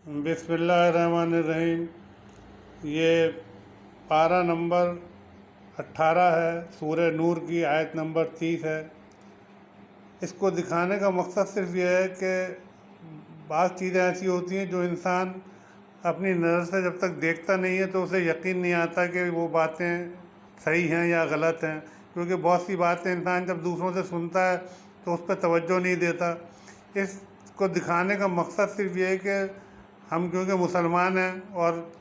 बिस्मिल्लाहिर्रहमानिर्रहीम। ये पारा नंबर 18 है, सूरह नूर की आयत नंबर 30 है। इसको दिखाने का मकसद सिर्फ ये है कि बाज़ चीज़ें ऐसी होती हैं जो इंसान अपनी नज़र से जब तक देखता नहीं है तो उसे यकीन नहीं आता कि वो बातें सही हैं या गलत हैं, क्योंकि बहुत सी बातें इंसान जब दूसरों से सुनता है तो उस पर तवज्जो नहीं देता। इसको दिखाने का मकसद सिर्फ ये है कि हम क्योंकि मुसलमान हैं, और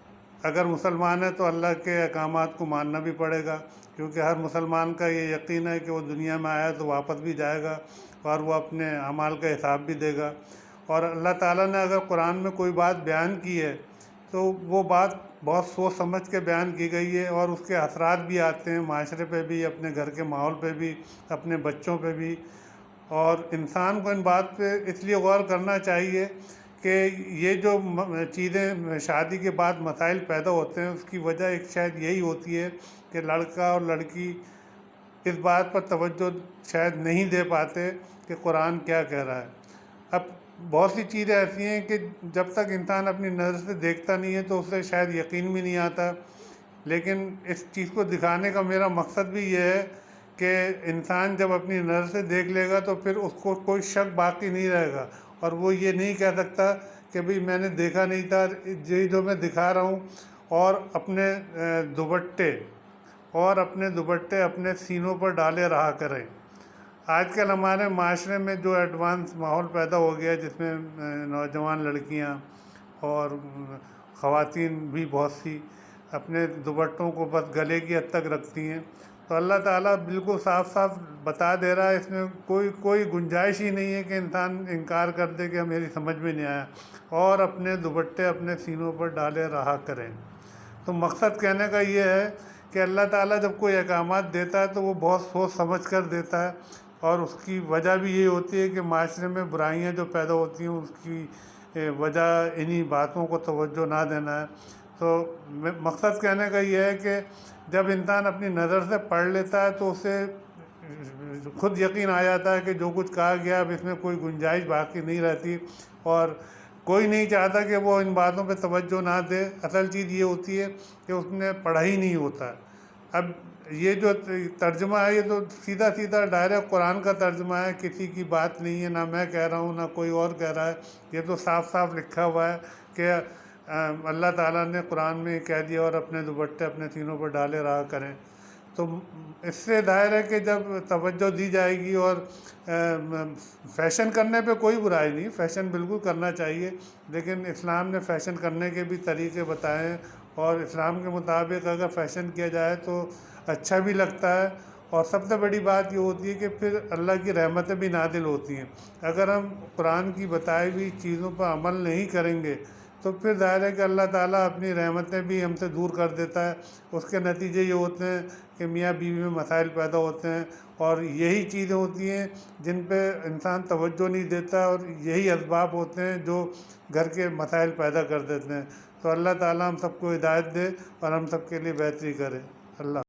अगर मुसलमान है तो अल्लाह के अहकामात को मानना भी पड़ेगा, क्योंकि हर मुसलमान का ये यकीन है कि वो दुनिया में आया तो वापस भी जाएगा और वो अपने अमाल का हिसाब भी देगा। और अल्लाह ताला ने अगर कुरान में कोई बात बयान की है तो वो बात बहुत सोच समझ के बयान की गई है, और उसके असरात भी आते हैं माशरे पे भी, अपने घर के माहौल पे भी, अपने बच्चों पे भी। और इंसान को इन बात पे इसलिए गौर करना चाहिए कि ये जो चीज़ें शादी के बाद मसाइल पैदा होते हैं उसकी वजह एक शायद यही होती है कि लड़का और लड़की इस बात पर तवज्जो शायद नहीं दे पाते कि कुरान क्या कह रहा है। अब बहुत सी चीज़ें ऐसी हैं कि जब तक इंसान अपनी नज़र से देखता नहीं है तो उसे शायद यकीन भी नहीं आता, लेकिन इस चीज़ को दिखाने का मेरा मकसद भी ये है कि इंसान जब अपनी नज़र से देख लेगा तो फिर उसको कोई शक बाकी नहीं रहेगा, और वो ये नहीं कह सकता कि भाई मैंने देखा नहीं था, ये जो मैं दिखा रहा हूँ। और अपने दुपट्टे अपने सीनों पर डाले रहा करें। आजकल हमारे माशरे में जो एडवांस माहौल पैदा हो गया है, जिसमें नौजवान लड़कियां और ख़वातीन भी बहुत सी अपने दुपट्टों को बस गले की हद तक रखती हैं, तो अल्लाह ताला बिल्कुल साफ साफ बता दे रहा है, इसमें कोई गुंजाइश ही नहीं है कि इंसान इनकार कर दे कि मेरी समझ में नहीं आया। और अपने दुपट्टे अपने सीनों पर डाले रहा करें। तो मकसद कहने का ये है कि अल्लाह ताला जब कोई अहकामात देता है तो वो बहुत सोच समझ कर देता है, और उसकी वजह भी ये होती है कि माशरे में बुराइयां जो पैदा होती हैं उसकी वजह इन्हीं बातों को तवज्जो ना देना है। तो मकसद कहने का ये है कि जब इंसान अपनी नज़र से पढ़ लेता है तो उसे खुद यकीन आ जाता है कि जो कुछ कहा गया अब इसमें कोई गुंजाइश बाकी नहीं रहती, और कोई नहीं चाहता कि वो इन बातों पे तवज्जो ना दे। असल चीज़ ये होती है कि उसने पढ़ा ही नहीं होता। अब ये जो तर्जुमा है ये तो सीधा सीधा डायरेक्ट कुरान का तर्जुमा है, किसी की बात नहीं है, ना मैं कह रहा हूँ ना कोई और कह रहा है। ये तो साफ साफ लिखा हुआ है कि अल्लाह ताला ने कुरान में कह दिया और अपने दुपट्टे अपने सीनों पर डाले रहा करें। तो इससे जाहिर है कि जब तवज्जो दी जाएगी, और फ़ैशन करने पे कोई बुराई नहीं, फ़ैशन बिल्कुल करना चाहिए, लेकिन इस्लाम ने फ़ैशन करने के भी तरीके बताए हैं, और इस्लाम के मुताबिक अगर फ़ैशन किया जाए तो अच्छा भी लगता है। और सबसे बड़ी बात ये होती है कि फिर अल्लाह की रहमतें भी नादिल होती हैं। अगर हम कुरान की बताई हुई चीज़ों पर अमल नहीं करेंगे तो फिर ज़ाहिर है कि अल्लाह ताला अपनी रहमतें भी हमसे दूर कर देता है। उसके नतीजे ये होते हैं कि मियाँ बीवी में मसाइल पैदा होते हैं, और यही चीज़ें होती हैं जिन पे इंसान तवज्जो नहीं देता, और यही असबाब होते हैं जो घर के मसाइल पैदा कर देते हैं। तो अल्लाह ताला हम सबको हिदायत दे और हम सब के लिए बेहतरी करे। अल्लाह।